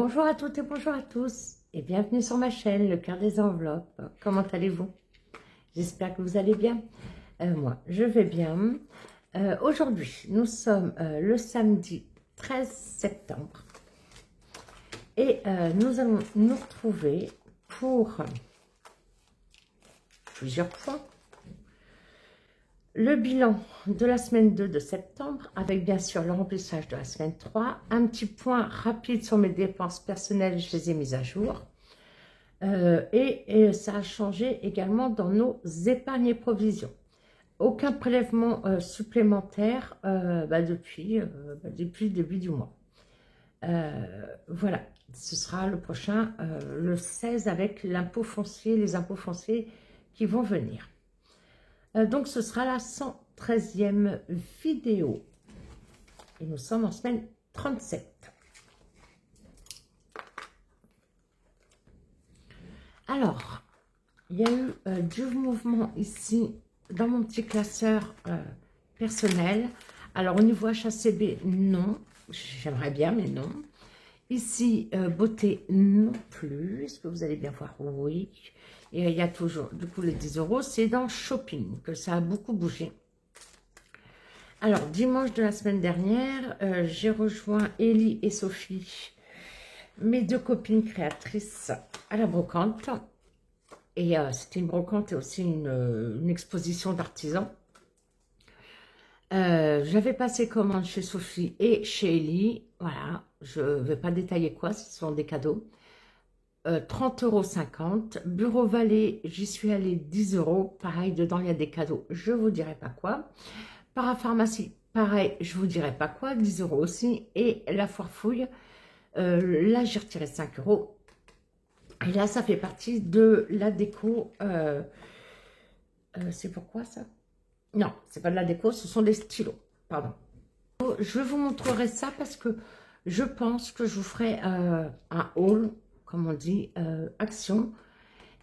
Bonjour à toutes et bonjour à tous et bienvenue sur ma chaîne, le cœur des enveloppes. Comment allez-vous? J'espère que vous allez bien. Moi, je vais bien. Aujourd'hui, nous sommes le samedi 13 septembre et nous allons nous retrouver pour plusieurs points. Le bilan de la semaine 2 de septembre, avec bien sûr le remplissage de la semaine 3. Un petit point rapide sur mes dépenses personnelles, je les ai mises à jour. Et ça a changé également dans nos épargnes et provisions. Aucun prélèvement supplémentaire depuis le début du mois. Voilà, ce sera le prochain, le 16, avec l'impôt foncier, les impôts fonciers qui vont venir. Donc ce sera la 113e vidéo et nous sommes en semaine 37. Alors, il y a eu du mouvement ici dans mon petit classeur personnel. Alors au niveau HACB, non, j'aimerais bien mais non. Ici, beauté non plus, est-ce que vous allez bien voir? Oui. Et il y a toujours, du coup, les 10 €, c'est dans shopping que ça a beaucoup bougé. Alors, dimanche de la semaine dernière, j'ai rejoint Ellie et Sophie, mes deux copines créatrices, à la brocante. Et c'était une brocante et aussi une exposition d'artisans. J'avais passé commande chez Sophie et chez Ellie. Voilà, je ne vais pas détailler quoi, ce sont des cadeaux. 30,50 €. Bureau Vallée, j'y suis allée 10 €. Pareil, dedans, il y a des cadeaux, je ne vous dirai pas quoi. Parapharmacie, pareil, je ne vous dirai pas quoi, 10 € aussi. Et la foire fouille, là, j'ai retiré 5 €. Et là, ça fait partie de la déco. C'est pourquoi ça? Non, c'est pas de la déco, ce sont des stylos. Pardon. Je vous montrerai ça parce que je pense que je vous ferai un haul, comme on dit, action.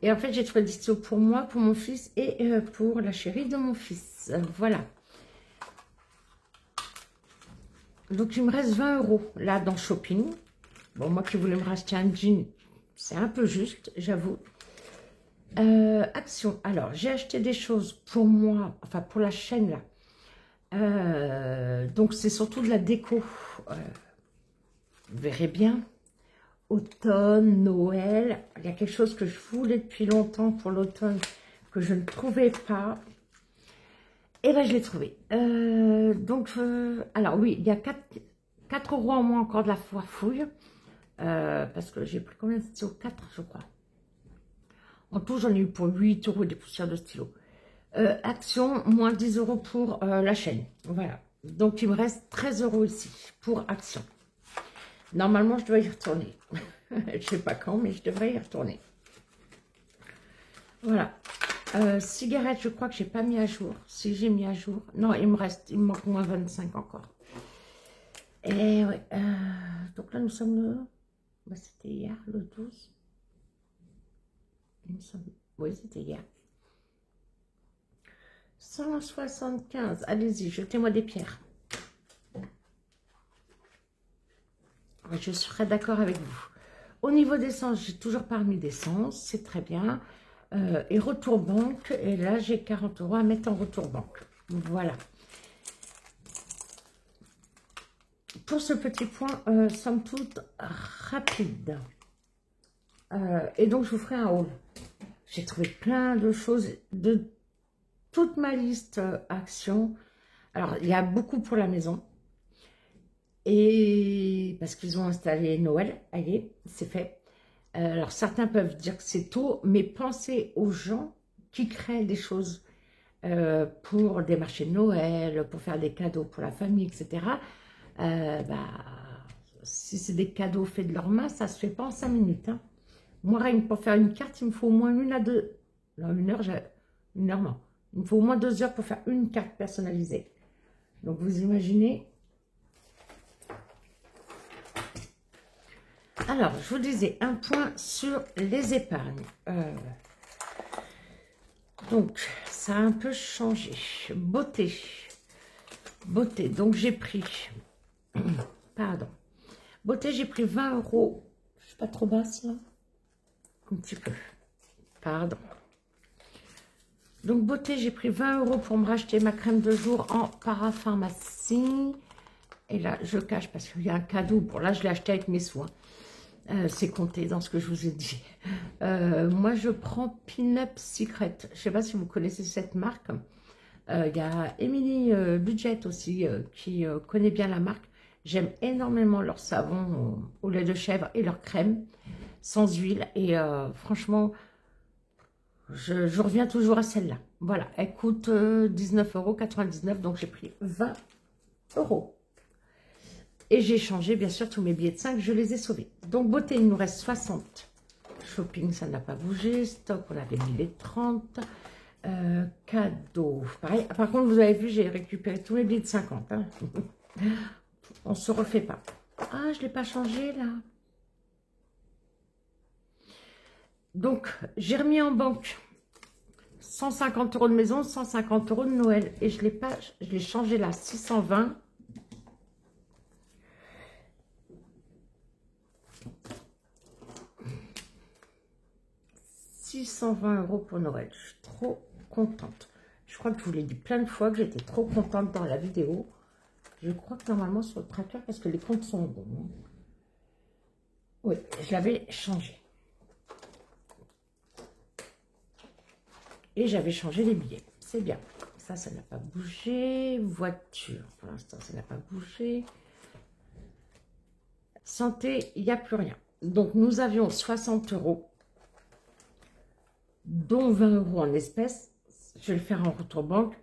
Et en fait, j'ai trouvé des stylos pour moi, pour mon fils et pour la chérie de mon fils. Voilà. Donc, il me reste 20 € là dans shopping. Bon, moi qui voulais me racheter un jean, c'est un peu juste, j'avoue. Action. Alors, j'ai acheté des choses pour moi, enfin pour la chaîne là. Donc, c'est surtout de la déco. Vous verrez bien. Automne, Noël. Il y a quelque chose que je voulais depuis longtemps pour l'automne que je ne trouvais pas. Et bien, je l'ai trouvé. Alors oui, il y a 4 € en moins encore de la foire fouille. Parce que j'ai pris combien de stylos? 4, je crois. En tout, j'en ai eu pour 8 € des poussières de stylos. Action, moins 10 € pour la chaîne. Voilà. Donc, il me reste 13 € ici pour Action. Normalement, je dois y retourner. Je ne sais pas quand, mais je devrais y retourner. Voilà. Cigarettes, je crois que je n'ai pas mis à jour. Si j'ai mis à jour. Non, il me manque moins 25 encore. Et ouais. Donc là, nous sommes le... c'était hier, le 12. Oui, c'était hier. 175. Allez-y, jetez-moi des pierres. Je serai d'accord avec vous. Au niveau d'essence, j'ai toujours pas remis d'essence. C'est très bien. Et retour banque. Et là, j'ai 40 € à mettre en retour banque. Voilà. Pour ce petit point, somme toute, rapide. Et donc, je vous ferai un haul. J'ai trouvé plein de choses de toute ma liste action. Alors, il y a beaucoup pour la maison. Et parce qu'ils ont installé Noël, allez, c'est fait. Alors, certains peuvent dire que c'est tôt, mais pensez aux gens qui créent des choses pour des marchés de Noël, pour faire des cadeaux pour la famille, etc. Si c'est des cadeaux faits de leurs mains, ça se fait pas en 5 minutes. Hein. Moi, rien que pour faire une carte, il me faut au moins 1 à 2. Non, 1 heure, non. Il me faut au moins 2 heures pour faire une carte personnalisée. Donc, vous imaginez. Alors, je vous disais un point sur les épargnes. Donc, ça a un peu changé. Beauté. Donc, j'ai pris... Pardon. Beauté, j'ai pris 20 € Je suis pas trop basse là? Un petit peu. Pardon. Donc beauté, j'ai pris 20 € pour me racheter ma crème de jour en parapharmacie. Et là, je cache parce qu'il y a un cadeau. Bon, là, je l'ai acheté avec mes soins. C'est compté dans ce que je vous ai dit. Moi, je prends Pin-Up Secret. Je ne sais pas si vous connaissez cette marque. Il y a Émilie Budget aussi qui connaît bien la marque. J'aime énormément leur savon au lait de chèvre et leur crème sans huile. Et franchement, je reviens toujours à celle-là. Voilà, elle coûte 19,99 €. Donc, j'ai pris 20 €. Et j'ai changé, bien sûr, tous mes billets de 5, je les ai sauvés. Donc, beauté, il nous reste 60. Shopping, ça n'a pas bougé. Stock, on avait mis les 30. Cadeau, pareil. Par contre, vous avez vu, j'ai récupéré tous mes billets de 50. Hein. On ne se refait pas. Ah, je ne l'ai pas changé, là. Donc, j'ai remis en banque 150 € de maison, 150 € de Noël. Et je l'ai changé là, 620. €620 pour Noël. Je suis trop contente. Je crois que je vous l'ai dit plein de fois que j'étais trop contente dans la vidéo. Je crois que normalement sur le tracker, parce que les comptes sont bons. Oui, je l'avais changé. Et j'avais changé les billets. C'est bien. Ça n'a pas bougé. Voiture, pour l'instant, ça n'a pas bougé. Santé, il n'y a plus rien. Donc, nous avions 60 €, dont 20 € en espèces. Je vais le faire en retour banque.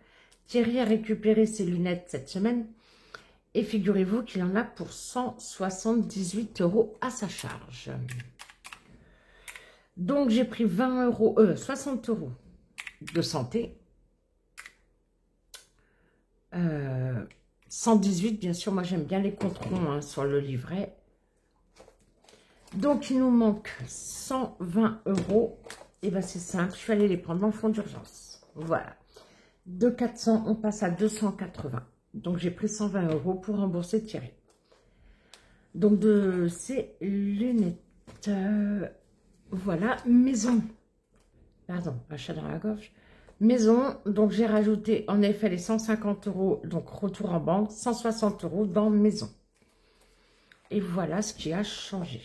Thierry a récupéré ses lunettes cette semaine. Et figurez-vous qu'il en a pour 178 € à sa charge. Donc, j'ai pris 60 € de santé. 118, bien sûr, moi j'aime bien les contrôles hein, sur le livret. Donc, il nous manque 120 €. Et bien, c'est simple, je suis allée les prendre dans le fonds d'urgence. Voilà. De 400, on passe à 280. Donc, j'ai pris 120 € pour rembourser Thierry. Donc, de ces lunettes. Voilà, maison. Pardon, un chat dans la gorge. Maison, donc j'ai rajouté en effet les 150 €, donc retour en banque, 160 € dans maison. Et voilà ce qui a changé.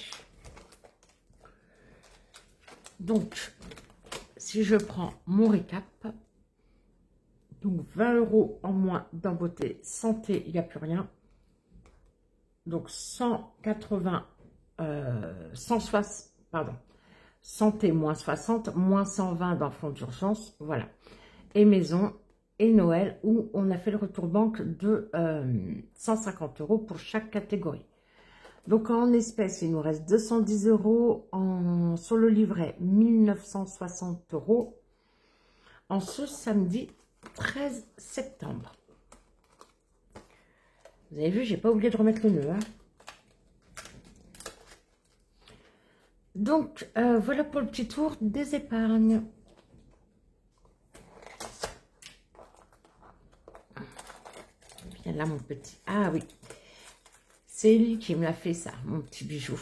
Donc, si je prends mon récap, donc 20 € en moins dans beauté, santé, il n'y a plus rien. Donc 180, 160, pardon, santé moins 60, moins 120 dans fonds d'urgence, voilà. Et maison et Noël où on a fait le retour banque de 150 € pour chaque catégorie. Donc en espèces, il nous reste 210 €, sur le livret 1960 € en ce samedi 13 septembre. Vous avez vu, j'ai pas oublié de remettre le nœud. Hein. Donc voilà pour le petit tour des épargnes. Viens là mon petit. Ah oui. C'est Ellie qui me l'a fait ça, mon petit bijou.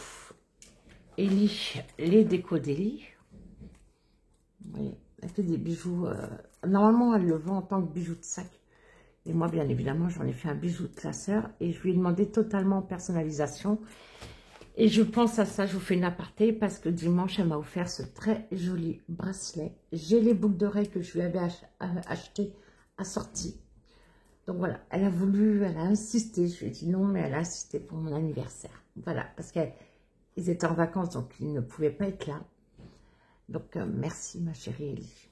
Ellie, les décos d'Ellie. Oui, elle fait des bijoux. Normalement, elle le vend en tant que bijou de sac. Et moi, bien évidemment, j'en ai fait un bijou de classeur. Et je lui ai demandé totalement en personnalisation. Et je pense à ça, je vous fais une aparté. Parce que dimanche, elle m'a offert ce très joli bracelet. J'ai les boucles d'oreilles que je lui avais achetées assorties. Donc voilà, elle a voulu, elle a insisté. Je lui ai dit non, mais elle a insisté pour mon anniversaire. Voilà, parce qu'ils étaient en vacances, donc ils ne pouvaient pas être là. Donc merci ma chérie Ellie.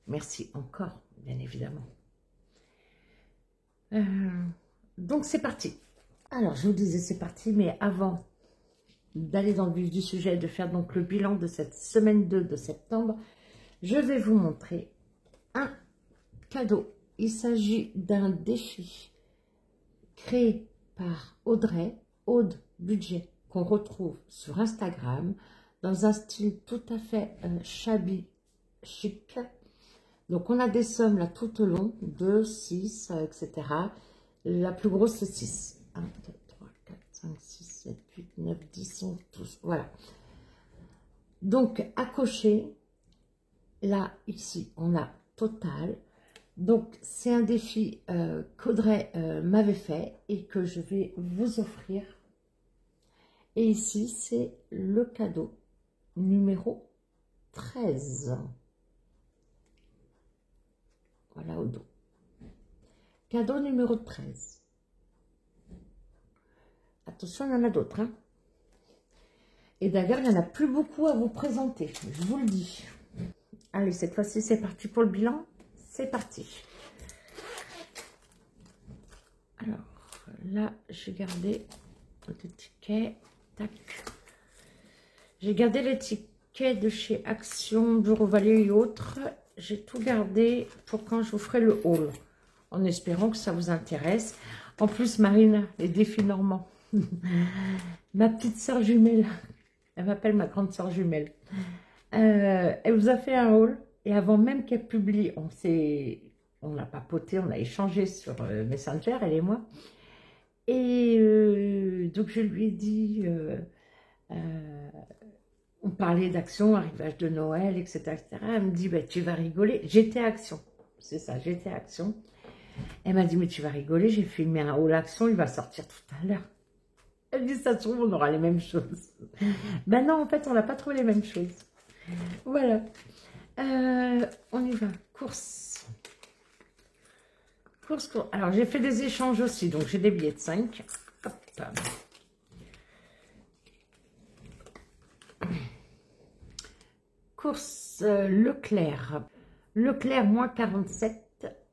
Merci encore, bien évidemment. Donc c'est parti. Alors je vous disais c'est parti, mais avant d'aller dans le vif du sujet, de faire donc le bilan de cette semaine 2 de septembre, je vais vous montrer un cadeau. Il s'agit d'un défi créé par Audrey, Aude Budget, qu'on retrouve sur Instagram, dans un style tout à fait shabby, chic. Donc on a des sommes là tout au long, 2, 6, etc. La plus grosse c'est 6. 1, 2, 3, 4, 5, 5, 6, 7, 8, 9, 10, 11, 12. Voilà. Donc, à cocher, là, ici, on a total. Donc, c'est un défi qu'Audrey m'avait fait et que je vais vous offrir. Et ici, c'est le cadeau numéro 13. Voilà au dos. Cadeau numéro 13. Attention, il y en a d'autres. Hein. Et d'ailleurs, il n'y en a plus beaucoup à vous présenter. Je vous le dis. Allez, cette fois-ci, c'est parti pour le bilan. C'est parti. Alors, là, j'ai gardé le ticket. Tac. J'ai gardé les tickets de chez Action, Bureau Vallée et autres. J'ai tout gardé pour quand je vous ferai le haul. En espérant que ça vous intéresse. En plus, Marine, les défis normands. Ma petite soeur jumelle. Elle m'appelle ma grande soeur jumelle. Elle vous a fait un haul. Et avant même qu'elle publie, on a papoté, on a échangé sur Messenger, elle et moi. Et donc je lui ai dit, on parlait d'Action, arrivage de Noël, etc., etc. Elle me dit, bah, tu vas rigoler. J'étais à Action, c'est ça, j'étais à Action. Elle m'a dit, mais tu vas rigoler, j'ai filmé un haul Action, il va sortir tout à l'heure. Elle dit, ça se trouve, on aura les mêmes choses. Ben non, en fait, on n'a pas trouvé les mêmes choses. Voilà. On y va. Course. Course. Alors, j'ai fait des échanges aussi, donc j'ai des billets de 5. Hop. Course Leclerc. Leclerc, moins 47.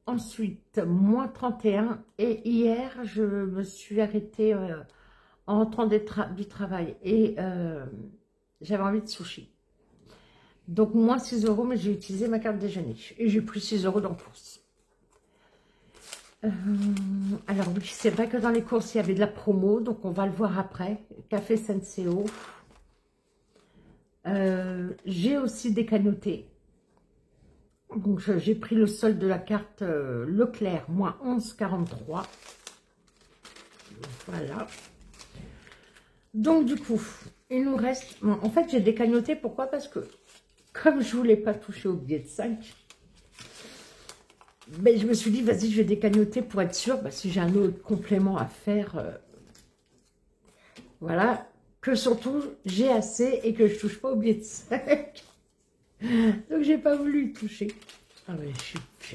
Ensuite, moins 31. Et hier, je me suis arrêtée en rentrant du travail. Et j'avais envie de sushi. Donc, moins 6 €, mais j'ai utilisé ma carte déjeuner. Et j'ai pris 6 € dans la course. Alors, oui, c'est vrai que dans les courses, il y avait de la promo. Donc, on va le voir après. Café Senseo. J'ai aussi décagnoté. Donc, j'ai pris le solde de la carte Leclerc, moins 11,43. Voilà. Donc, du coup, il nous reste... Bon, en fait, j'ai décagnoté. Pourquoi? Parce que comme je ne voulais pas toucher au billet de 5, ben, je me suis dit, vas-y, je vais décagnoter pour être sûr, ben, si j'ai un autre complément à faire, voilà, que surtout, j'ai assez et que je ne touche pas au billet de 5. Donc, j'ai pas voulu y toucher. Ah ouais,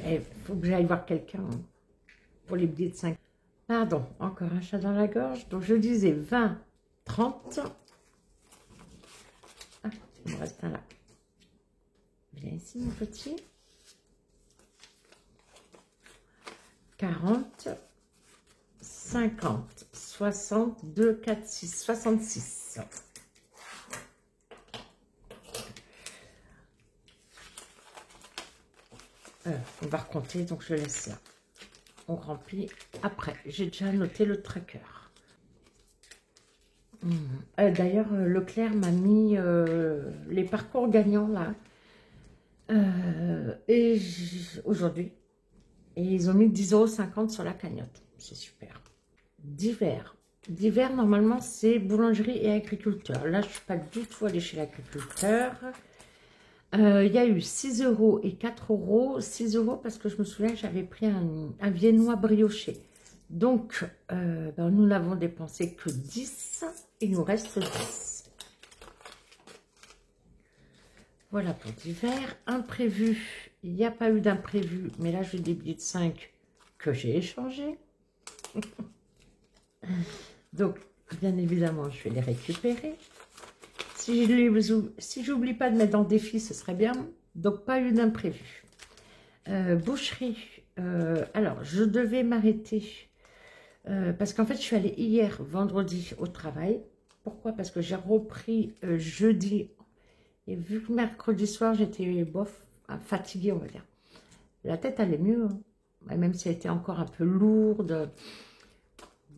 il faut que j'aille voir quelqu'un pour les billets de 5. Pardon, encore un chat dans la gorge. Donc, je disais 20, 30. Ah, il me reste un là. Viens ici, mon petit. 40, 50, 60, 2, 4, 6, 66. On va recompter, donc je laisse là. On remplit après. J'ai déjà noté le tracker. D'ailleurs, Leclerc m'a mis les parcours gagnants là. Et aujourd'hui. Et ils ont mis 10,50 € sur la cagnotte. C'est super. Divers. Divers, normalement, c'est boulangerie et agriculteur. Là, je ne suis pas du tout allée chez l'agriculteur. Il y a eu 6 € et 4 €. 6 € parce que je me souviens que j'avais pris un viennois brioché. Donc, ben, nous n'avons dépensé que 10. Il nous reste 10. Voilà pour divers. Imprévu, il n'y a pas eu d'imprévu, mais là j'ai des billets de 5 que j'ai échangés. Donc, bien évidemment, je vais les récupérer. Si j'oublie pas de mettre dans défi, ce serait bien. Donc, pas eu d'imprévu. Boucherie. Alors, je devais m'arrêter parce qu'en fait, je suis allée hier, vendredi, au travail. Pourquoi? Parce que j'ai repris jeudi. Et vu que mercredi soir, j'étais bof, fatiguée, on va dire. La tête allait mieux, hein. Même si elle était encore un peu lourde.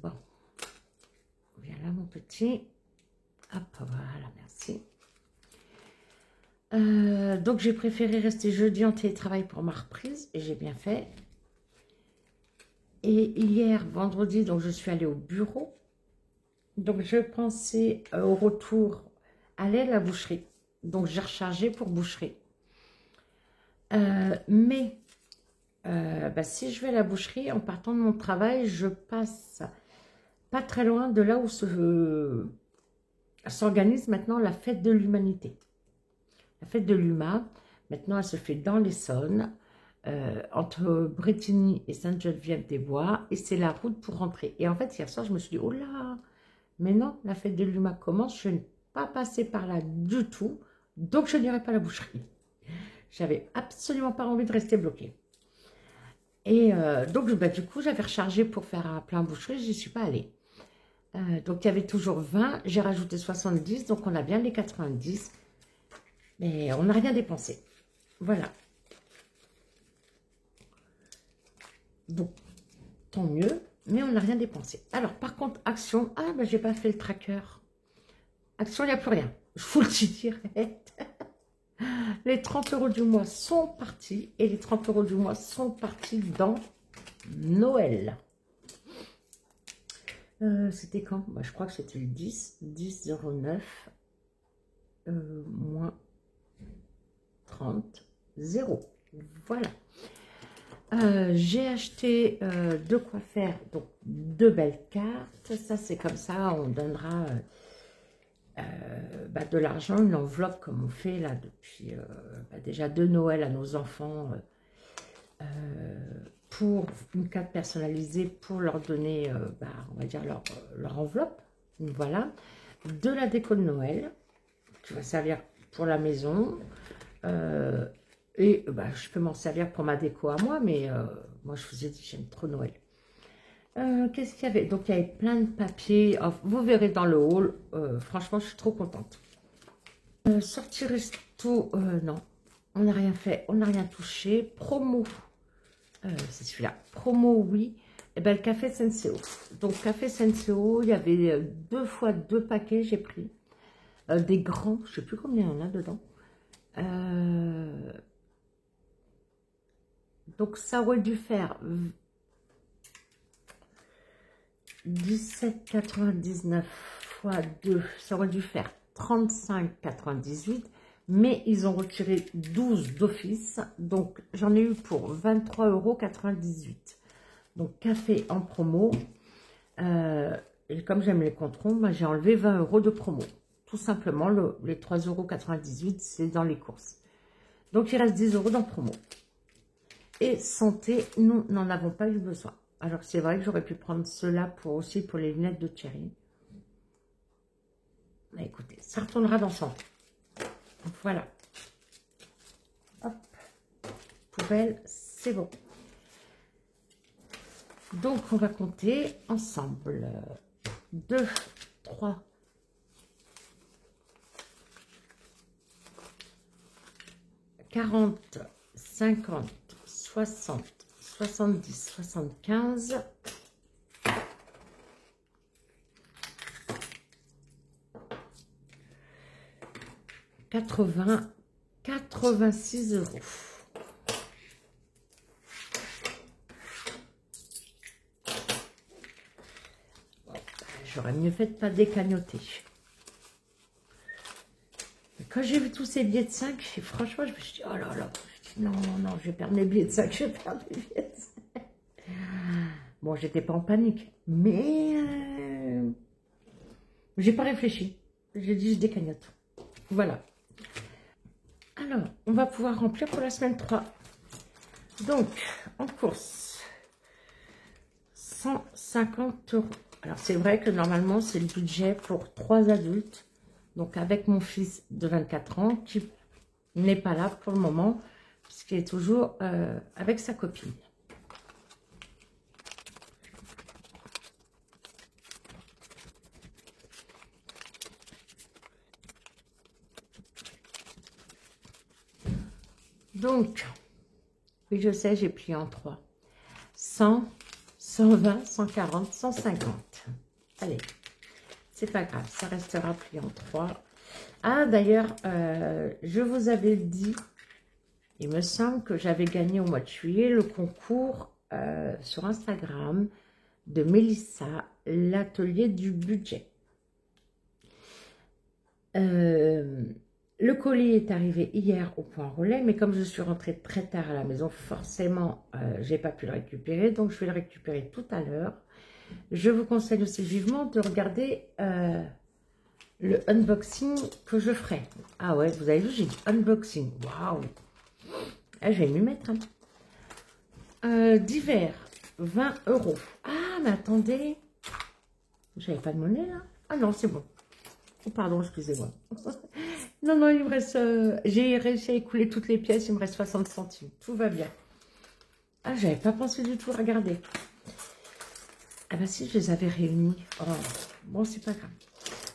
Bon. Viens là, mon petit. Hop, voilà, merci. Donc, j'ai préféré rester jeudi en télétravail pour ma reprise. Et j'ai bien fait. Et hier, vendredi, donc je suis allée au bureau. Donc, je pensais au retour aller à la boucherie. Donc, j'ai rechargé pour boucherie. Mais bah, si je vais à la boucherie, en partant de mon travail, je passe pas très loin de là où s'organise maintenant la fête de l'humanité. La fête de l'UMA, maintenant elle se fait dans l'Essonne, entre Brétigny et Sainte-Geneviève-des-Bois, et c'est la route pour rentrer. Et en fait, hier soir, je me suis dit, oh là, mais non, la fête de l'UMA commence, je ne vais pas passer par là du tout, donc je n'irai pas à la boucherie. J'avais absolument pas envie de rester bloquée. Et donc, bah, du coup, j'avais rechargé pour faire un plein boucherie, je n'y suis pas allée. Donc, il y avait toujours 20, j'ai rajouté 70, donc on a bien les 90. Mais on n'a rien dépensé. Voilà. Donc, tant mieux, mais on n'a rien dépensé. Alors, par contre, Action, ah, ben, j'ai pas fait le tracker. Action, il n'y a plus rien. Je vous le dis direct. Les 30 € du mois sont partis, et les 30 € du mois sont partis dans Noël. C'était quand? Bah, je crois que c'était le 10,09 moins 30, 0. Voilà. J'ai acheté de quoi faire donc 2 belles cartes. Ça, c'est comme ça, on donnera bah, de l'argent, une enveloppe comme on fait là depuis bah, déjà de Noël à nos enfants pour une carte personnalisée pour leur donner, bah, on va dire, leur enveloppe. Voilà. De la déco de Noël qui va servir pour la maison. Et bah, je peux m'en servir pour ma déco à moi, mais moi je vous ai dit, j'aime trop Noël. Qu'est-ce qu'il y avait? Donc il y avait plein de papiers. Oh, vous verrez dans le haul. Franchement, je suis trop contente. Sortie resto, non. On n'a rien fait, on n'a rien touché. Promo, c'est celui-là. Promo, oui. Et ben le café Senseo. Donc café Senseo, il y avait 2 fois 2 paquets, j'ai pris. Des grands, je ne sais plus combien il y en a dedans. Donc ça aurait dû faire 17,99 fois 2, ça aurait dû faire 35,98, mais ils ont retiré 12 d'office, donc j'en ai eu pour 23,98 €. Donc café en promo, et comme j'aime les controns, bah, j'ai enlevé 20 € de promo. Tout simplement, les 3,98 €, c'est dans les courses. Donc il reste 10 € dans promo. Et santé, nous n'en avons pas eu besoin. Alors c'est vrai que j'aurais pu prendre cela aussi pour les lunettes de Thierry. Mais écoutez, ça retournera dans santé. Voilà. Hop. Poubelle, c'est bon. Donc on va compter ensemble. 2, 3, 40, 50, 60, 70, 75, 80, 86 €. Bon, j'aurais mieux fait de ne pas décagnoter. Quand j'ai vu tous ces billets de 5, franchement, je me suis dit, oh là là, non, non, non, je vais perdre mes billets de 5, je vais perdre mes billets de 5. Bon, j'étais pas en panique, mais j'ai pas réfléchi. J'ai dit, je décagnote. Voilà. Alors, on va pouvoir remplir pour la semaine 3. Donc, en course, 150 €. Alors, c'est vrai que normalement, c'est le budget pour 3 adultes. Donc, avec mon fils de 24 ans, qui n'est pas là pour le moment, puisqu'il est toujours avec sa copine. Donc, oui, je sais, j'ai plié en 3. 100, 120, 140, 150. Allez, c'est pas grave, ça restera plié en 3. Ah, d'ailleurs, je vous avais dit, il me semble que j'avais gagné au mois de juillet le concours sur Instagram de Mélissa, l'atelier du budget. Le colis est arrivé hier au point relais, mais comme je suis rentrée très tard à la maison, forcément, je n'ai pas pu le récupérer, donc je vais le récupérer tout à l'heure. Je vous conseille aussi vivement de regarder le unboxing que je ferai. Ah ouais, vous avez vu, j'ai dit unboxing. Waouh! Je vais m'y mettre. Divers, 20 €. Ah, mais attendez. J'avais pas de monnaie là? Ah non, c'est bon. Oh, pardon, excusez-moi. Non, non, il me reste... j'ai réussi à écouler toutes les pièces, il me reste 60 centimes. Tout va bien. Ah, j'avais pas pensé du tout à regarder. Ah bah si, je les avais réunis. Oh, bon, c'est pas grave.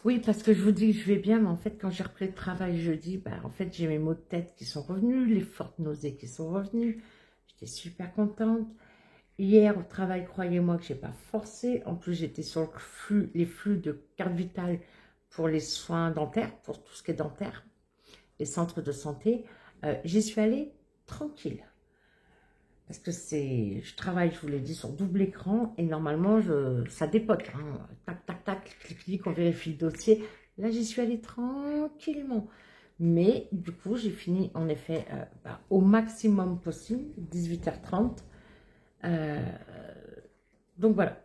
Oui, parce que je vous dis que je vais bien, mais en fait, quand j'ai repris le travail jeudi, bah, en fait, j'ai mes maux de tête qui sont revenus, les fortes nausées qui sont revenues. J'étais super contente. Hier, au travail, croyez-moi que je n'ai pas forcé. En plus, j'étais sur les flux de carte vitale pour les soins dentaires, pour tout ce qui est dentaire, les centres de santé. J'y suis allée tranquille. Parce que je travaille, je vous l'ai dit, sur double écran et normalement, ça dépote. Hein. Tac, tac, tac, clic, clic, on vérifie le dossier. Là, j'y suis allée tranquillement. Mais du coup, j'ai fini en effet au maximum possible, 18h30. Donc voilà.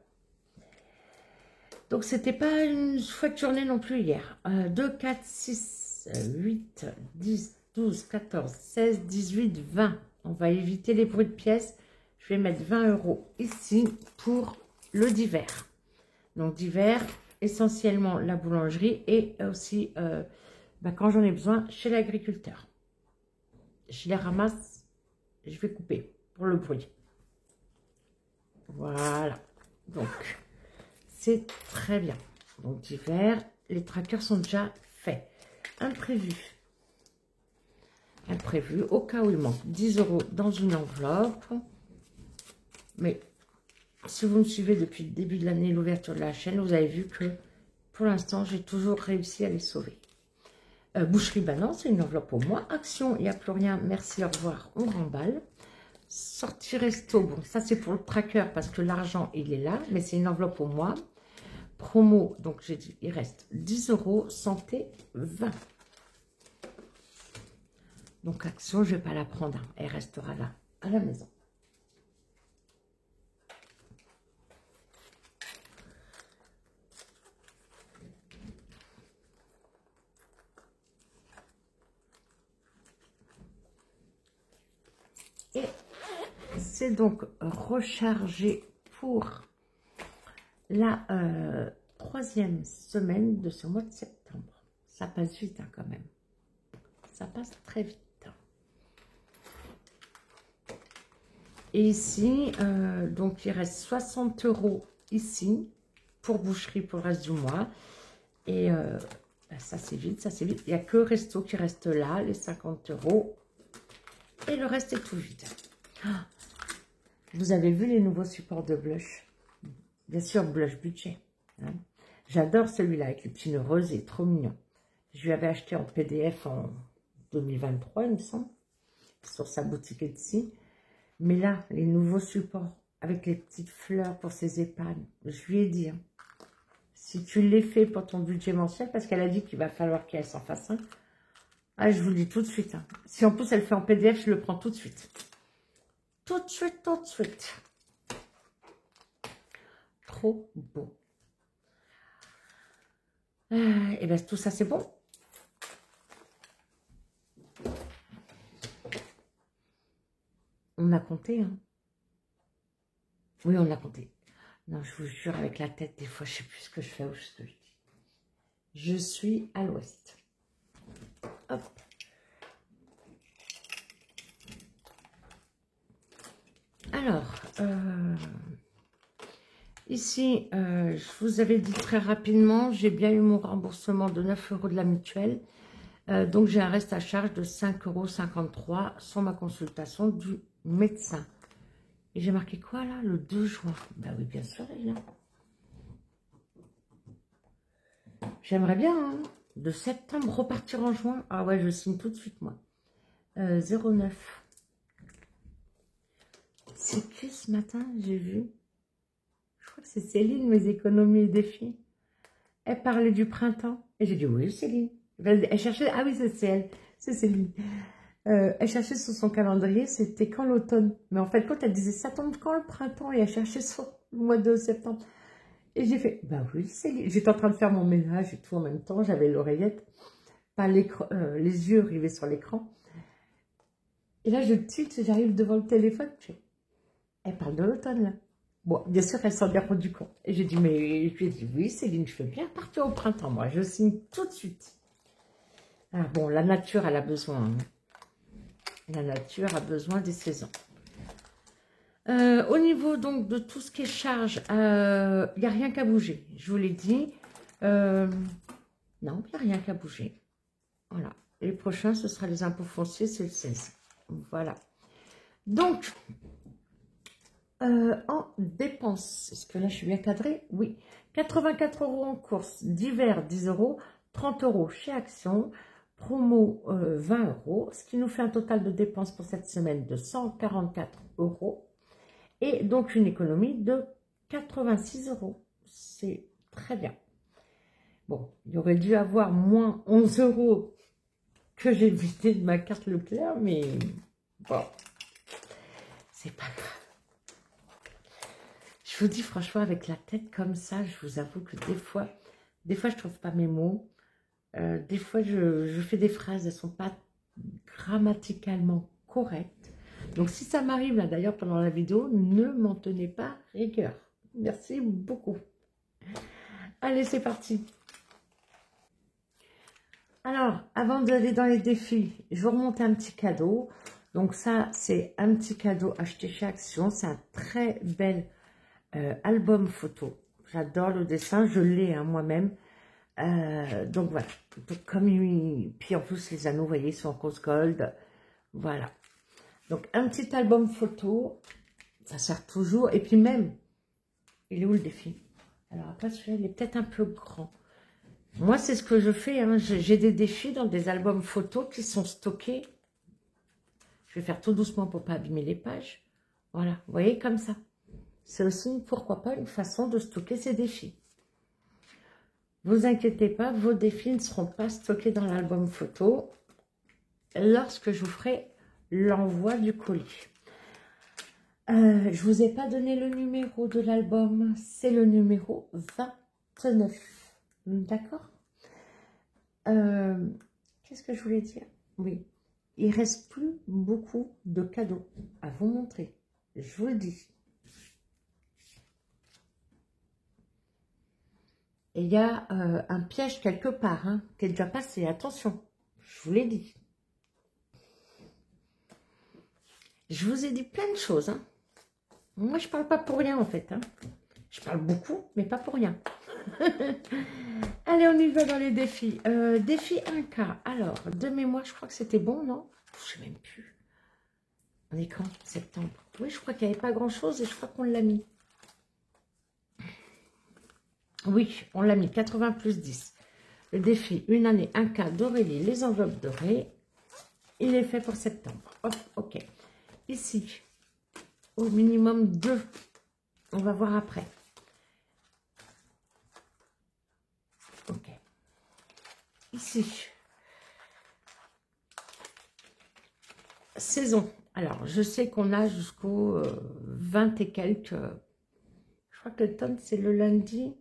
Donc c'était pas une chouette journée non plus hier. 2, 4, 6, 8, 10, 12, 14, 16, 18, 20. On va éviter les bruits de pièces. Je vais mettre 20 € ici pour le divers. Donc divers, essentiellement la boulangerie et aussi quand j'en ai besoin chez l'agriculteur. Je les ramasse, je vais couper pour le bruit. Voilà. Donc c'est très bien. Donc divers, les trackers sont déjà faits. Imprévu. Imprévu, au cas où il manque 10 € dans une enveloppe. Mais si vous me suivez depuis le début de l'année, l'ouverture de la chaîne, vous avez vu que pour l'instant, j'ai toujours réussi à les sauver. Boucherie, bah non, c'est une enveloppe au mois. Action, il n'y a plus rien, merci, au revoir, on remballe. Sortie resto, bon, ça c'est pour le tracker parce que l'argent, il est là, mais c'est une enveloppe au mois. Promo, donc j'ai dit, il reste 10 €, santé 20. Donc action, je ne vais pas la prendre, hein. Elle restera là, à la maison. Et c'est donc rechargé pour la 3e semaine de ce mois de septembre. Ça passe vite hein, quand même. Ça passe très vite. Et ici, donc il reste 60 € ici pour boucherie pour le reste du mois. Et ça c'est vite, ça c'est vite. Il n'y a que resto qui reste là, les 50 €. Et le reste est tout vide. Ah, vous avez vu les nouveaux supports de blush? Bien sûr, blush budget. Hein. J'adore celui-là avec les petits nœuds roses, il est trop mignon. Je lui avais acheté en PDF en 2023, il me semble, sur sa boutique Etsy. Mais là, les nouveaux supports avec les petites fleurs pour ses épaves, je lui ai dit, hein, si tu les fais pour ton budget mensuel, parce qu'elle a dit qu'il va falloir qu'elle s'en fasse un, ah, je vous le dis tout de suite. Hein. Si en plus elle fait en PDF, je le prends tout de suite. Tout de suite, tout de suite. Trop beau. Et bien tout ça c'est bon. On a compté, hein. Oui, on a compté. Non, je vous jure, avec la tête, des fois, je ne sais plus ce que je fais ou ce que je dis. Je suis à l'ouest. Hop. Alors, ici, je vous avais dit très rapidement, j'ai bien eu mon remboursement de 9 € de la mutuelle. Donc, j'ai un reste à charge de 5,53 € sur ma consultation du médecin. Et j'ai marqué quoi là? Le 2 juin. Ben oui, bien sûr, il est là. J'aimerais bien, hein, de septembre repartir en juin. Ah ouais, je signe tout de suite, moi. 09. C'est qui ce matin? J'ai vu. Je crois que c'est Céline, mes économies et défis. Elle parlait du printemps. Et j'ai dit, oui, Céline. Elle cherchait, ah oui, c'est elle, c'est Céline. Elle cherchait sur son calendrier, c'était quand l'automne. Mais en fait, quand elle disait, ça tombe quand le printemps? Et elle cherchait sur le mois de septembre. Et j'ai fait, bah oui, Céline. J'étais en train de faire mon ménage et tout en même temps, j'avais l'oreillette, pas l'écran, les yeux rivés sur l'écran. Et là, je tilte, j'arrive devant le téléphone, je fais, elle parle de l'automne, là. Bon, bien sûr, elle s'en est rendue compte. Et j'ai dit, mais je lui ai dit, oui, Céline, je veux bien partir au printemps, moi, je signe tout de suite. Ah, bon, la nature, elle a besoin. Hein. La nature a besoin des saisons. Au niveau donc de tout ce qui est charge, il n'y a rien qu'à bouger. Je vous l'ai dit. Non, il n'y a rien qu'à bouger. Voilà. Les prochains, ce sera les impôts fonciers, c'est le 16. Voilà. Donc, en dépenses, est-ce que là, je suis bien cadrée? Oui. 84 € en course, d'hiver, 10 €, 30 € chez Action, promo 20 €, ce qui nous fait un total de dépenses pour cette semaine de 144 €. Et donc une économie de 86 €. C'est très bien. Bon, il aurait dû avoir moins 11 € que j'ai vidé de ma carte Leclerc, mais bon, c'est pas grave. Je vous dis franchement, avec la tête comme ça, je vous avoue que des fois je trouve pas mes mots. Des fois, je fais des phrases, elles sont pas grammaticalement correctes. Donc, si ça m'arrive, là, d'ailleurs, pendant la vidéo, ne m'en tenez pas rigueur. Merci beaucoup. Allez, c'est parti. Alors, avant d'aller dans les défis, je vous remonte un petit cadeau. Donc, ça, c'est un petit cadeau acheté chez Action. C'est un très bel album photo. J'adore le dessin, je l'ai hein, moi-même. Donc, voilà. Donc, comme puis en plus, les anneaux, vous voyez, sont en rose gold. Voilà. Donc, un petit album photo, ça sert toujours. Et puis même, il est où le défi? Alors, après, celui-là, il est peut-être un peu grand. Moi, c'est ce que je fais. Hein. J'ai des défis dans des albums photos qui sont stockés. Je vais faire tout doucement pour ne pas abîmer les pages. Voilà, vous voyez, comme ça. C'est aussi, pourquoi pas, une façon de stocker ces défis. Ne vous inquiétez pas, vos défis ne seront pas stockés dans l'album photo lorsque je vous ferai l'envoi du colis. Je ne vous ai pas donné le numéro de l'album, c'est le numéro 29. D'accord? Qu'est-ce que je voulais dire? Oui, il ne reste plus beaucoup de cadeaux à vous montrer. Je vous le dis. Et il y a un piège quelque part, hein, qui est déjà passé. Attention, je vous l'ai dit. Je vous ai dit plein de choses. Hein. Moi, je ne parle pas pour rien, en fait. Hein. Je parle beaucoup, mais pas pour rien. Allez, on y va dans les défis. Défi 1K. Alors, de mémoire, je crois que c'était bon, non? Je ne sais même plus. On est quand? Septembre. Oui, je crois qu'il n'y avait pas grand-chose et je crois qu'on l'a mis. Oui, on l'a mis. 80 plus 10. Le défi, une année, 1K d'Aurélie, les enveloppes dorées. Il est fait pour septembre. Hop, ok. Ici, au minimum 2. On va voir après. Ok. Ici. Saison. Alors, je sais qu'on a jusqu'au 20 et quelques. Je crois que le tonne, c'est le lundi.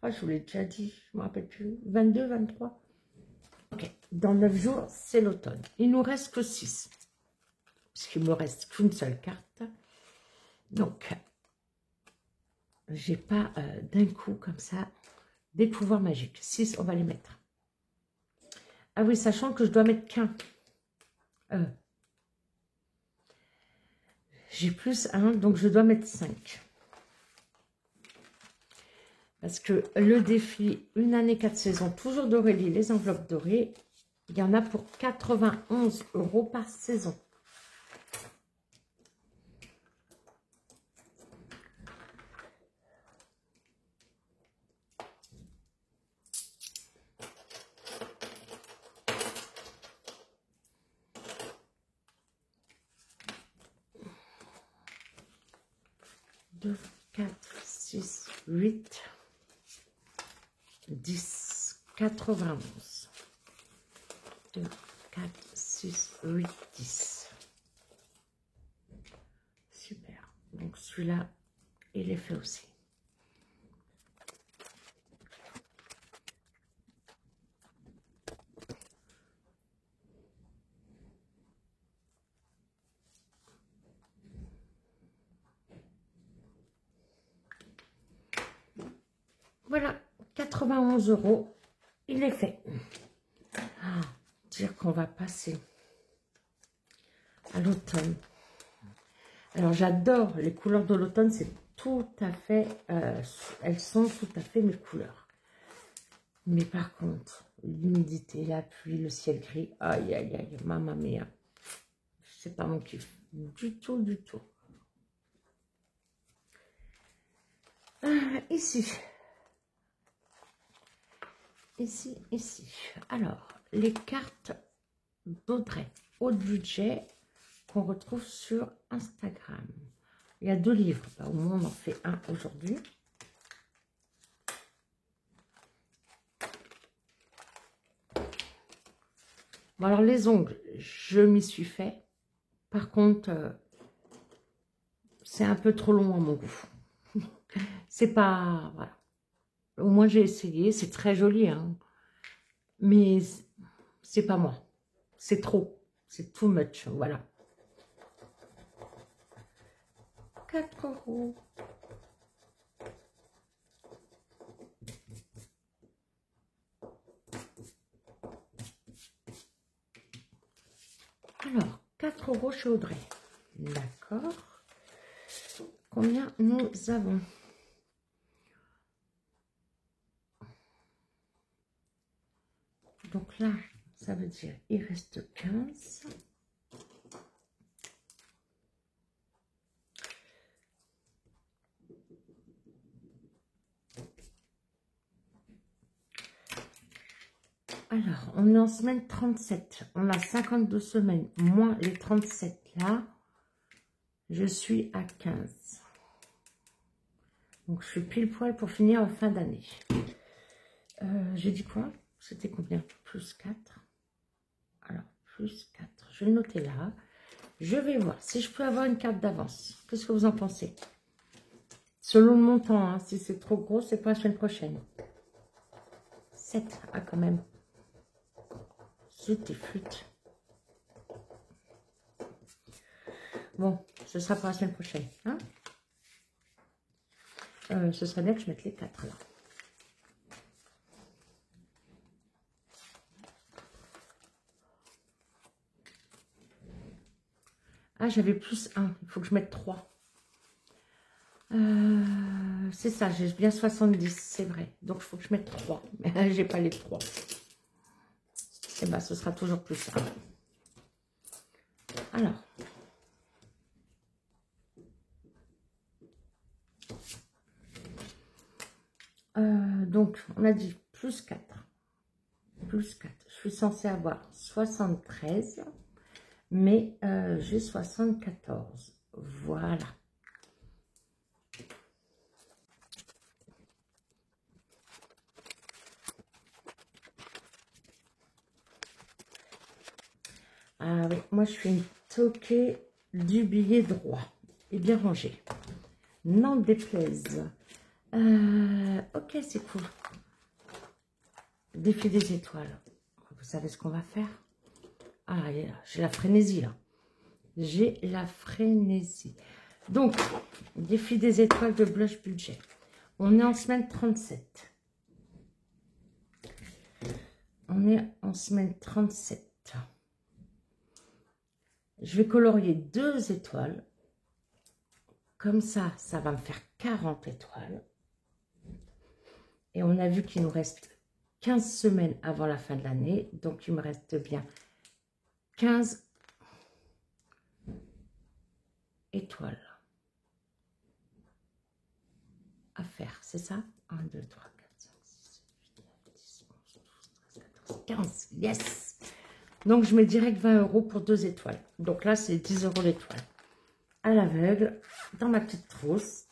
Ah, je vous l'ai déjà dit. Je ne me rappelle plus. 22, 23. Ok. Dans 9 jours, c'est l'automne. Il nous reste que 6. Puisqu'il me reste qu'une seule carte. Donc, j'ai pas d'un coup comme ça des pouvoirs magiques. 6, on va les mettre. Ah oui, sachant que je dois mettre qu'un. J'ai plus 1, donc je dois mettre 5. Parce que le défi, une année, 4 saisons, toujours d'Aurélie, les enveloppes dorées, il y en a pour 91 € par saison. Deux, 4, 6, 8, 10, 91. 2, 4, 6, 8, 10. Super. Donc celui-là, il est fait aussi. Voilà, 91 €, il est fait. Ah, dire qu'on va passer à l'automne. Alors, j'adore les couleurs de l'automne, c'est tout à fait, elles sont tout à fait mes couleurs. Mais par contre, l'humidité, la pluie, le ciel gris, aïe, aïe, aïe, mamma mia. C'est pas mon kiff, du tout, du tout. Ici. Ici. Alors, les cartes d'Audrey, haut de budget, qu'on retrouve sur Instagram. Il y a 2 livres, au moins on en fait un aujourd'hui. Bon, alors les ongles, je m'y suis fait. Par contre, c'est un peu trop long à mon goût. C'est pas... Voilà. Au moins j'ai essayé, c'est très joli, hein. Mais c'est pas moi. C'est trop. C'est too much, voilà. 4 €. Alors, 4 € chez Audrey. D'accord. Combien nous avons? Donc là, ça veut dire il reste 15. Alors, on est en semaine 37. On a 52 semaines, moins les 37 là. Je suis à 15. Donc, je suis pile poil pour finir en fin d'année. J'ai dit quoi? C'était combien? Plus 4. Alors, plus 4. Je vais le noter là. Je vais voir si je peux avoir une carte d'avance. Qu'est-ce que vous en pensez? Selon le montant, hein, si c'est trop gros, c'est pour la semaine prochaine. 7, ah quand même. Zut et flûte. Bon, ce sera pour la semaine prochaine. Hein, ce serait bien que je mette les 4 là. Ah, j'avais plus 1. Il faut que je mette 3. C'est ça, j'ai bien 70, c'est vrai. Donc, il faut que je mette 3. Mais j'ai pas les 3. Et bien, ce sera toujours plus 1. Alors. Donc, on a dit plus 4. Plus 4. Je suis censée avoir 73. Mais j'ai 74. Voilà. Ah oui, moi je suis une toquée du billet droit. Et bien rangé. N'en déplaise. Ok, c'est cool. Défi des étoiles. Vous savez ce qu'on va faire? Ah, j'ai la frénésie là. J'ai la frénésie. Donc, défi des étoiles de blush budget. On est en semaine 37. On est en semaine 37. Je vais colorier 2 étoiles. Comme ça, ça va me faire 40 étoiles. Et on a vu qu'il nous reste 15 semaines avant la fin de l'année. Donc, il me reste bien 15 étoiles à faire. C'est ça? 1, 2, 3, 4, 5, 6, 7, 8, 9, 10, 11, 12, 13, 14, 15. Yes! Donc, je mets direct 20 € pour 2 étoiles. Donc là, c'est 10 € l'étoile. À l'aveugle, dans ma petite trousse.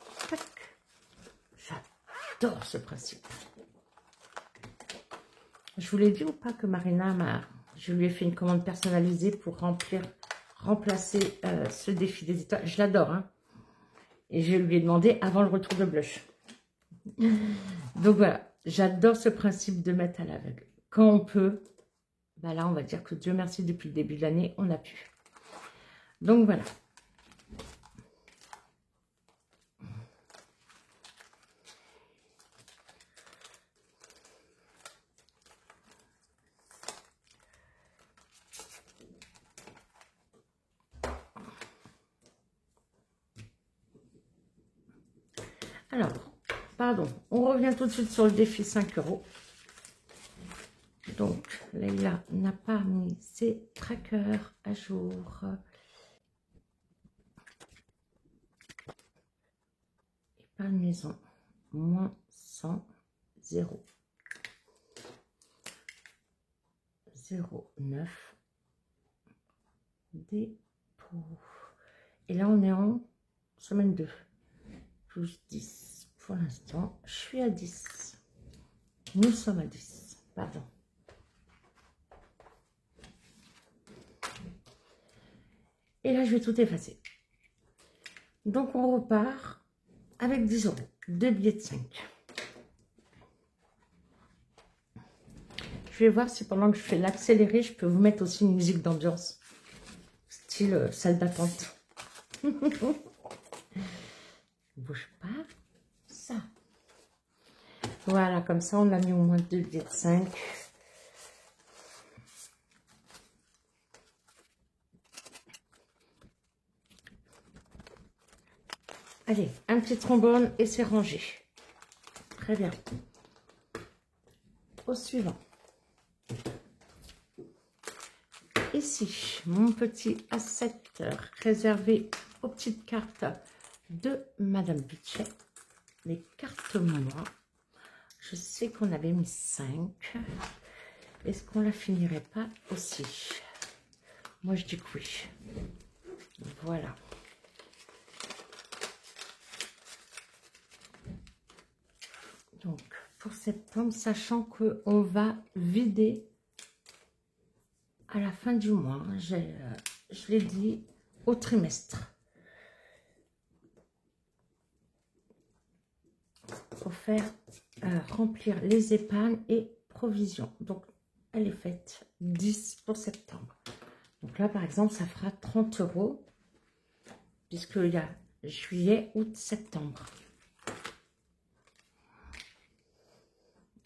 J'adore ce principe. Je vous l'ai dit ou pas que Marina Je lui ai fait une commande personnalisée pour remplacer ce défi des étoiles. Je l'adore, hein. Et je lui ai demandé avant le retour de blush. Donc voilà, j'adore ce principe de mettre à l'aveugle. Quand on peut, bah là on va dire que Dieu merci, depuis le début de l'année, on a pu. Donc voilà. Alors, pardon, on revient tout de suite sur le défi 5 €. Donc, Leïla n'a pas mis ses trackers à jour. Épargne maison, moins 100, 0. 0,9. Dépôt. Et là, on est en semaine 2. Plus 10. Pour l'instant, je suis à 10. Nous sommes à 10. Pardon. Et là, je vais tout effacer. Donc, on repart avec 10 €. 2 billets de 5. Je vais voir si pendant que je fais l'accéléré, je peux vous mettre aussi une musique d'ambiance. Style salle d'attente. Bouge pas. Ça. Voilà, comme ça, on a mis au moins 2 billets de 5. Allez, un petit trombone et c'est rangé. Très bien. Au suivant. Ici, mon petit asset réservé aux petites cartes de Madame Budget. Les cartes moi. Je sais qu'on avait mis 5. Est-ce qu'on la finirait pas aussi? Moi, je dis que oui. Voilà. Donc, pour septembre, sachant qu'on va vider à la fin du mois, je l'ai dit, au trimestre. Pour faire remplir les épargnes et provisions. Donc, elle est faite 10 pour septembre. Donc là, par exemple, ça fera 30 €, puisqu'il y a juillet, août, septembre.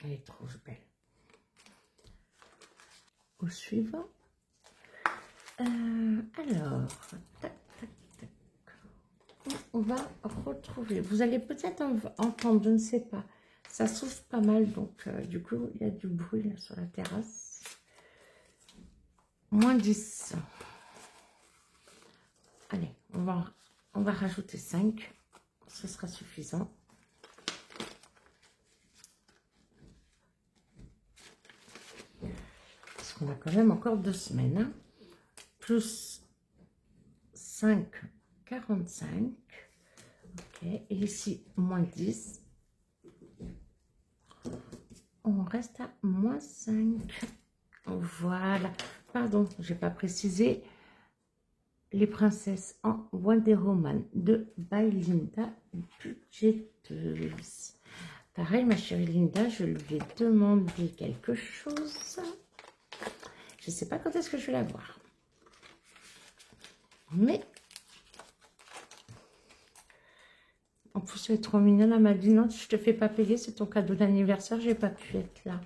Elle est trop belle. Au suivant. Alors, tac, tac, tac. On va retrouver. Vous allez peut-être entendre, je ne sais pas. Ça souffle pas mal, donc du coup, il y a du bruit là sur la terrasse. Moins 10. Allez, on va rajouter 5. Ce sera suffisant. Parce qu'on a quand même encore 2 semaines. Hein. Plus 5, 45. Ok, et ici, moins 10. On reste à moins 5. Voilà. Pardon, je n'ai pas précisé. Les princesses en Wonder Woman de by Linda Budgeteuse. Pareil, ma chérie Linda, je lui ai demandé quelque chose. Je ne sais pas quand est-ce que je vais la voir. Mais, en plus, elle est trop mignonne. Elle m'a dit, non, je ne te fais pas payer, c'est ton cadeau d'anniversaire, j'ai pas pu être là.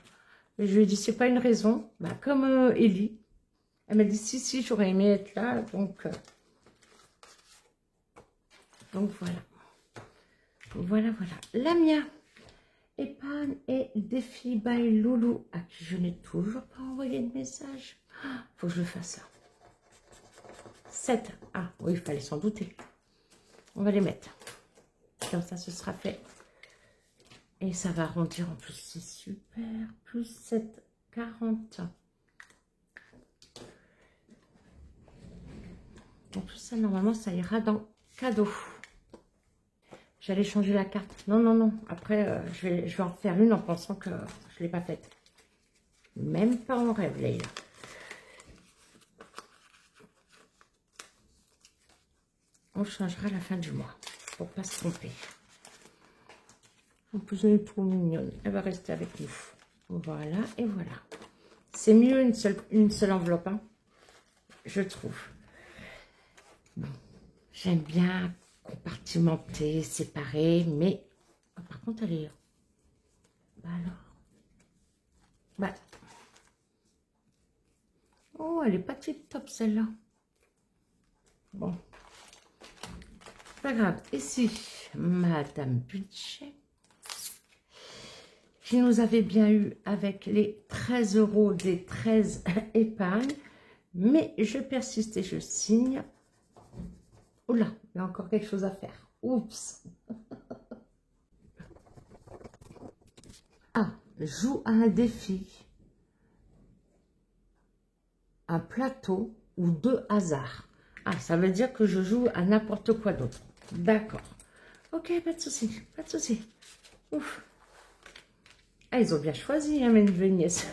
Et je lui ai dit, c'est pas une raison. Bah, comme Ellie. Elle m'a dit, si, j'aurais aimé être là. Donc voilà. Voilà. Lamia, épargne et défi by Loulou, à qui je n'ai toujours pas envoyé de message. Faut que je fasse ça. 7. Ah, oui, il fallait s'en douter. On va les mettre. Comme ça, ce sera fait. Et ça va arrondir en plus. C'est super. Plus 7, 40. En plus, ça, normalement, ça ira dans cadeau. J'allais changer la carte. Non. Après, je vais en faire une en pensant que je ne l'ai pas faite. Même pas en rêve, Leïla. on changera à la fin du mois. Pour pas se tromper. En plus, elle est trop mignonne. Elle va rester avec nous. Voilà, et voilà. C'est mieux une seule enveloppe, hein, je trouve. Bon, j'aime bien compartimenter, séparer, mais... Oh, par contre, elle est... Bah alors... Bah... Oh, elle est pas tip top, celle-là. Bon. Pas grave. Ici, Madame Budget, qui nous avait bien eu avec les 13 € des 13 épargnes. Mais je persiste et je signe. Oula, il y a encore quelque chose à faire. Oups. Ah, joue à un défi. Un plateau ou 2 hasards. Ah, ça veut dire que je joue à n'importe quoi d'autre. D'accord. Ok, pas de souci, pas de souci. Ouf. Ah, ils ont bien choisi, hein, mes neveux et nièces.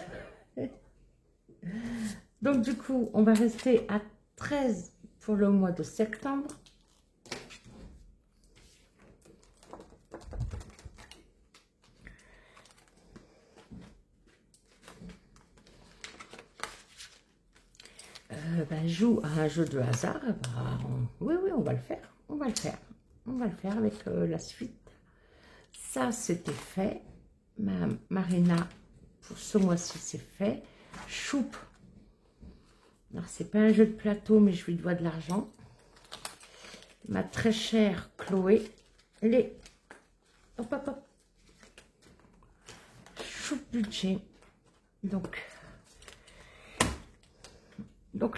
Donc, du coup, on va rester à 13 pour le mois de septembre. Ben, joue à un jeu de hasard. Oui, oui, on va le faire. On va le faire. On va le faire avec la suite. Ça, c'était fait. Marina, pour ce mois-ci, c'est fait. Choupe. Alors, c'est pas un jeu de plateau, mais je lui dois de l'argent. Ma très chère Chloé. Les... Hop, hop, hop. Choupe budget. Donc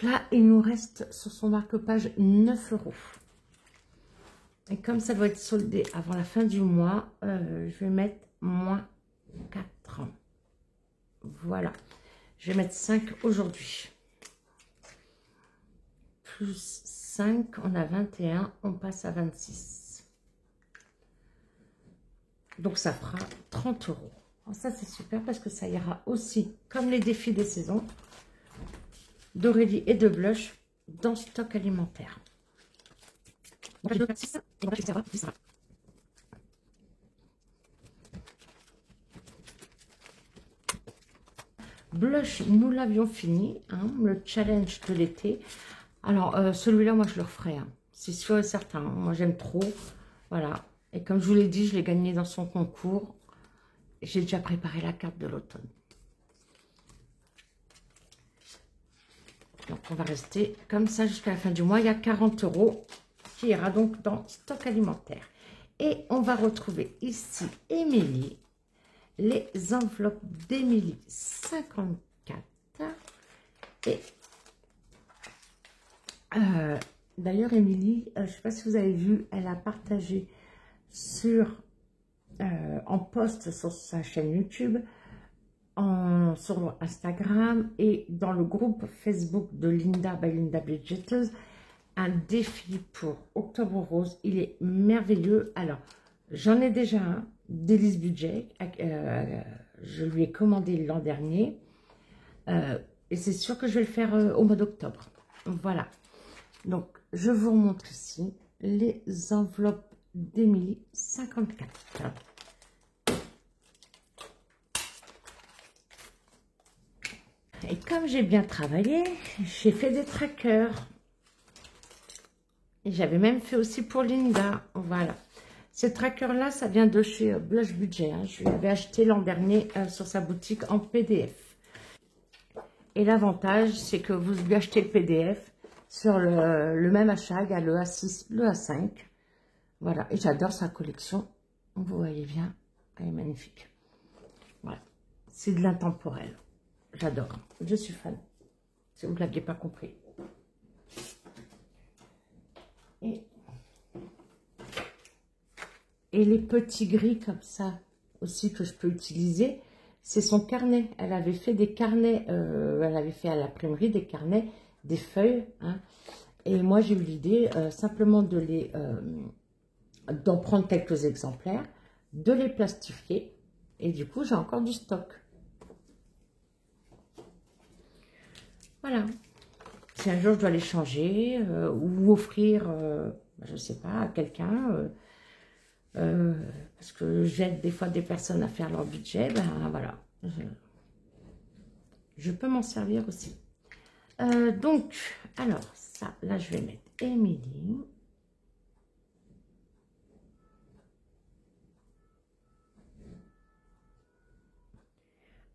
là, il nous reste sur son marque-page 9 €. Et comme ça doit être soldé avant la fin du mois, je vais mettre moins 4. Voilà. Je vais mettre 5 aujourd'hui. Plus 5, on a 21, on passe à 26. Donc ça fera 30 €. Alors ça, c'est super parce que ça ira aussi, comme les défis des saisons, d'Aurélie et de Blush dans stock alimentaire. Blush, nous l'avions fini, hein, le challenge de l'été. Alors, celui-là, moi, je le referai. Hein. C'est sûr et certain. Moi, j'aime trop. Voilà. Et comme je vous l'ai dit, je l'ai gagné dans son concours. J'ai déjà préparé la carte de l'automne. Donc, on va rester comme ça jusqu'à la fin du mois. Il y a 40 € qui ira donc dans stock alimentaire. Et on va retrouver ici Émilie. Les enveloppes d'Émilie 54. Et d'ailleurs, Émilie, je ne sais pas si vous avez vu, elle a partagé en post sur sa chaîne YouTube, sur Instagram et dans le groupe Facebook de Linda by Linda Budgeteuse, un défi pour Octobre Rose. Il est merveilleux. Alors, j'en ai déjà un d'Élise Budget. Je lui ai commandé l'an dernier. Et c'est sûr que je vais le faire au mois d'octobre. Voilà. Donc, je vous remontre ici les enveloppes d'Émilie 54. Et comme j'ai bien travaillé, j'ai fait des trackers. Et j'avais même fait aussi pour Linda. Voilà. Ces trackers-là, ça vient de chez Blush Budget. Hein. Je l'avais acheté l'an dernier sur sa boutique en PDF. Et l'avantage, c'est que vous lui achetez le PDF sur le même achat. Il y a le A6, le A5. Voilà. Et j'adore sa collection. Vous voyez bien. Elle est magnifique. Voilà. C'est de l'intemporel. J'adore. Je suis fan. Si vous ne l'aviez pas compris. Et les petits gris comme ça aussi que je peux utiliser, c'est son carnet. Elle avait fait des carnets, elle avait fait à l'imprimerie des carnets, des feuilles. Hein, et moi, j'ai eu l'idée simplement d'en prendre quelques exemplaires, de les plastifier. Et du coup, j'ai encore du stock. Voilà. Si un jour je dois les changer ou offrir, je ne sais pas, à quelqu'un, parce que j'aide des fois des personnes à faire leur budget, ben voilà, je peux m'en servir aussi. Donc, alors, ça, là, je vais mettre Émilie.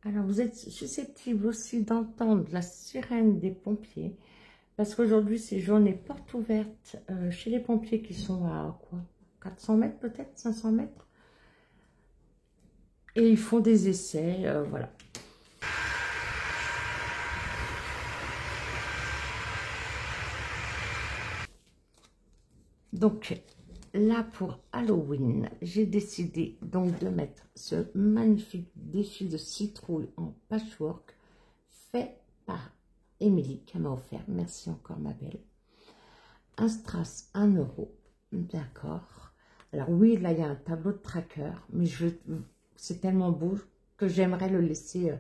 Alors, vous êtes susceptible aussi d'entendre la sirène des pompiers, parce qu'aujourd'hui, c'est journée porte ouverte chez les pompiers qui sont à quoi, 400 mètres peut-être, 500 mètres. Et ils font des essais, voilà. Donc, là, pour Halloween, j'ai décidé donc de mettre ce magnifique défi de citrouille en patchwork fait par Émilie, qui m'a offert. Merci encore, ma belle. Un strass, 1 €. D'accord. Alors oui, là, il y a un tableau de tracker, mais c'est tellement beau que j'aimerais le laisser...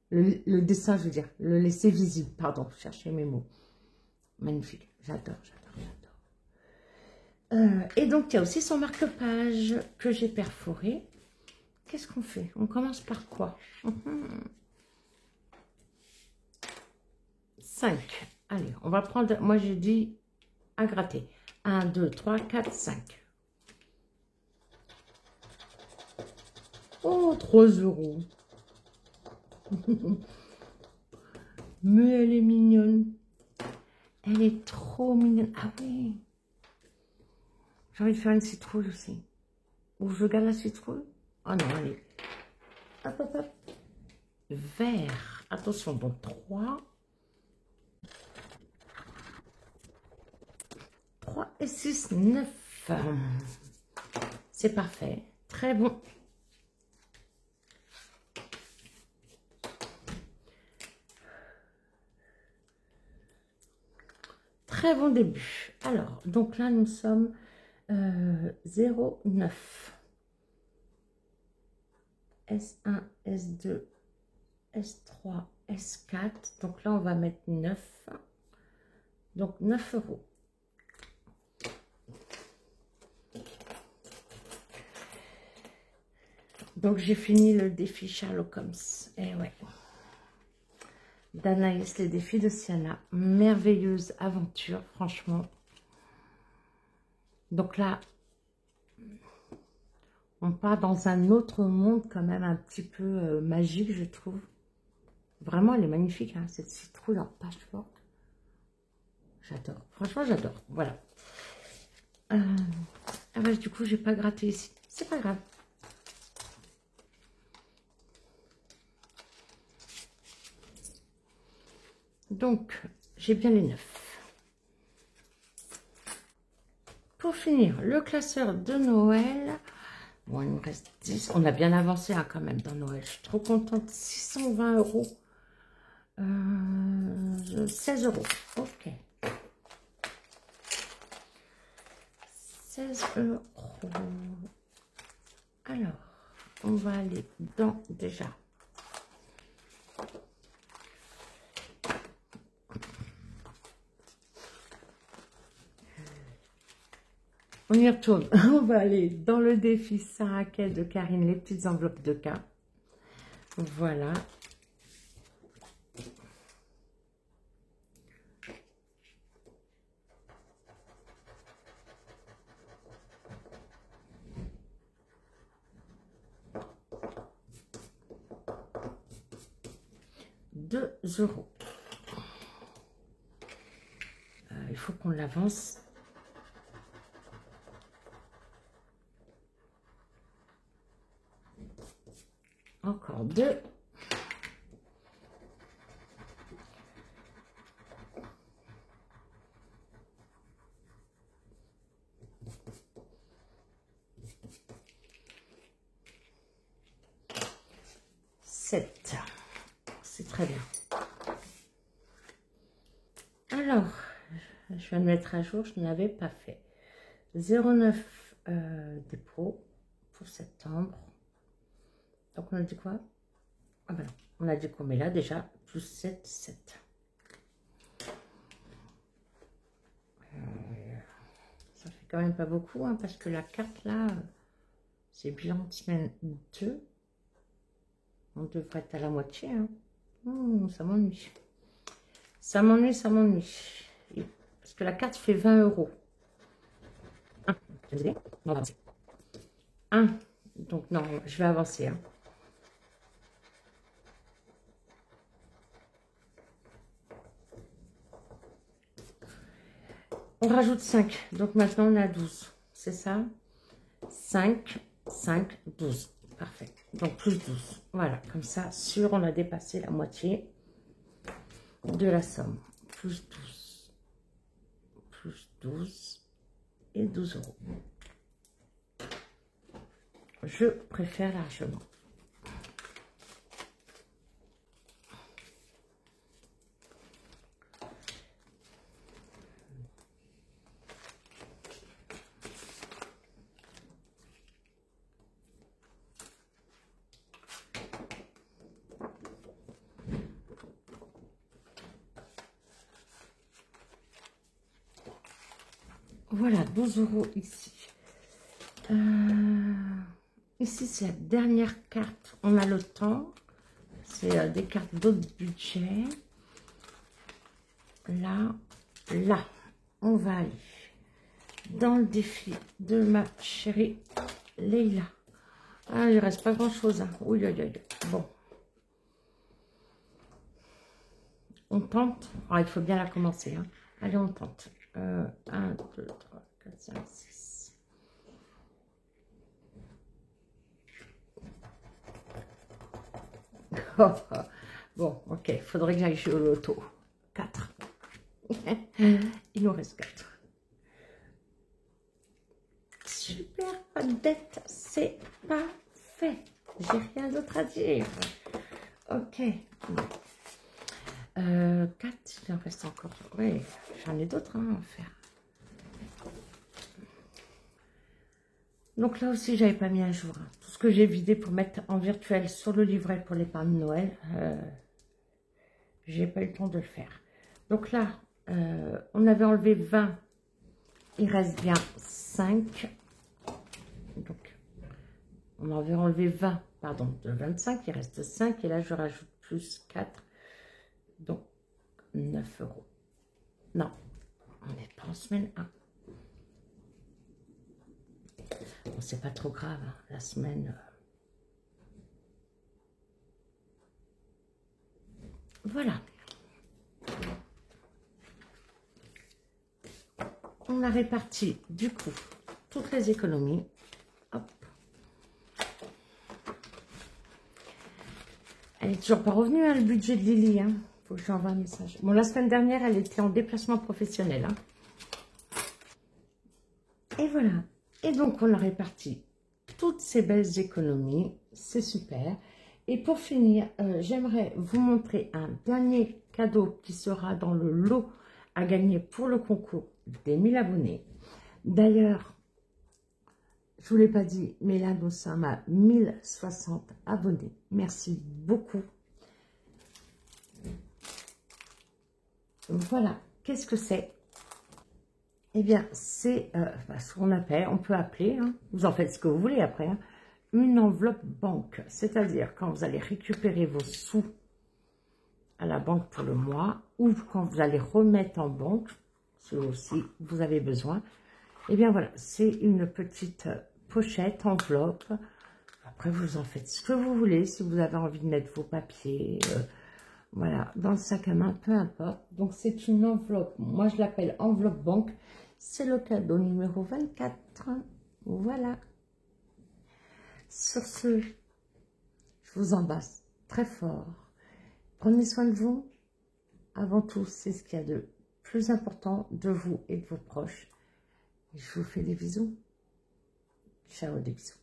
le dessin, je veux dire, le laisser visible. Pardon, chercher mes mots. Magnifique. J'adore, j'adore, j'adore. Et donc, il y a aussi son marque-page que j'ai perforé. Qu'est-ce qu'on fait? On commence par quoi? 5. Allez, on va prendre... Moi, j'ai dit à gratter. 1, 2, 3, 4, 5. Oh, 3 €. Mais elle est mignonne. Elle est trop mignonne. Ah oui. J'ai envie de faire une citrouille aussi. Ou je garde la citrouille? Oh non, allez. Hop, hop, hop. Vert. Attention, donc 3. 3 et 6, 9. C'est parfait. Très bon. Très bon début. Alors, donc là, nous sommes 0,9. S1, S2, S3, S4. Donc là, on va mettre 9. Donc 9 €. Donc j'ai fini le défi Sherlock Holmes. Et ouais. D'Anaïs, les défis de Siana. Merveilleuse aventure, franchement. Donc là, on part dans un autre monde quand même un petit peu magique, je trouve. Vraiment, elle est magnifique, hein, cette citrouille en patchwork. J'adore. Franchement, j'adore. Voilà. Ah bah, du coup, j'ai pas gratté ici. C'est pas grave. Donc, j'ai bien les 9. Pour finir, le classeur de Noël. Bon, il me reste 10. On a bien avancé hein, quand même dans Noël. Je suis trop contente. 620 €. 16 €. Ok. 16 €. Alors, on va aller dans déjà. On y retourne. On va aller dans le défi Sarah Kay de Karine, les petites enveloppes de cas. Voilà. €2. Il faut qu'on l'avance. Encore 2. C'est très bien. Alors, je viens de mettre à jour, je n'avais pas fait. 09 dépôt pour septembre. Donc on a dit quoi? Ah ben, on a dit qu'on met là déjà, plus 7, 7. fait quand même pas beaucoup, hein, parce que la carte là, c'est bilan de semaine 2. On devrait être à la moitié. Hein. Ça m'ennuie. Ça m'ennuie, ça m'ennuie. Parce que la carte fait 20 €. On va avancer. 1. Donc non, je vais avancer. Hein. On rajoute 5. Donc maintenant on est à 12. C'est ça? 5, 5, 12. Parfait. Donc plus 12. Voilà, comme ça, sûr, on a dépassé la moitié de la somme. Plus 12. Plus 12 et 12 €. Je préfère largement. Voilà, 12 € ici. Ici, c'est la dernière carte. On a le temps. C'est des cartes d'autres budgets. Là, là, on va aller dans le défi de ma chérie Leïla. Ah, il reste pas grand-chose. Hein. Oui, oui, oui. Bon. On tente. Ah, il faut bien la commencer. Hein. Allez, on tente. 1, 2, 3, 4, 5, 6. Oh, oh. Bon, ok. Il faudrait que j'aille jouer au loto. 4. Il nous reste 4. Super, pas de dette. C'est pas fait. J'ai rien d'autre à dire. Ok. 4, il en reste encore. Oui, j'en ai d'autres à faire. Donc là aussi, j'avais pas mis à jour. Hein. Tout ce que j'ai vidé pour mettre en virtuel sur le livret pour l'épargne de Noël, j'ai pas eu le temps de le faire. Donc là, on avait enlevé 20. Il reste bien 5. Donc, on avait enlevé 20, pardon, de 25. Il reste 5. Et là, je rajoute plus 4. Donc, 9 €. Non, on n'est pas en semaine 1. Bon, c'est pas trop grave, hein, la semaine. Voilà. On a réparti, du coup, toutes les économies. Hop. Elle n'est toujours pas revenue, hein, le budget de Lily. Hein. Faut que j'envoie un message. Bon, la semaine dernière, elle était en déplacement professionnel. Hein. Et voilà. Et donc, on a réparti toutes ces belles économies. C'est super. Et pour finir, j'aimerais vous montrer un dernier cadeau qui sera dans le lot à gagner pour le concours des 1000 abonnés. D'ailleurs, je ne vous l'ai pas dit, mais là, nous sommes à 1060 abonnés. Merci beaucoup. Voilà, qu'est-ce que c'est? Eh bien, c'est ce qu'on appelle, on peut appeler, hein, vous en faites ce que vous voulez après, hein, une enveloppe banque. C'est-à-dire, quand vous allez récupérer vos sous à la banque pour le mois, ou quand vous allez remettre en banque, ce aussi vous avez besoin, eh bien voilà, c'est une petite pochette, enveloppe. Après, vous en faites ce que vous voulez, si vous avez envie de mettre vos papiers, voilà, dans le sac à main, peu importe. Donc, c'est une enveloppe. Moi, je l'appelle enveloppe banque. C'est le cadeau numéro 24. Voilà. Sur ce, je vous embrasse très fort. Prenez soin de vous. Avant tout, c'est ce qu'il y a de plus important de vous et de vos proches. Je vous fais des bisous. Ciao, des bisous.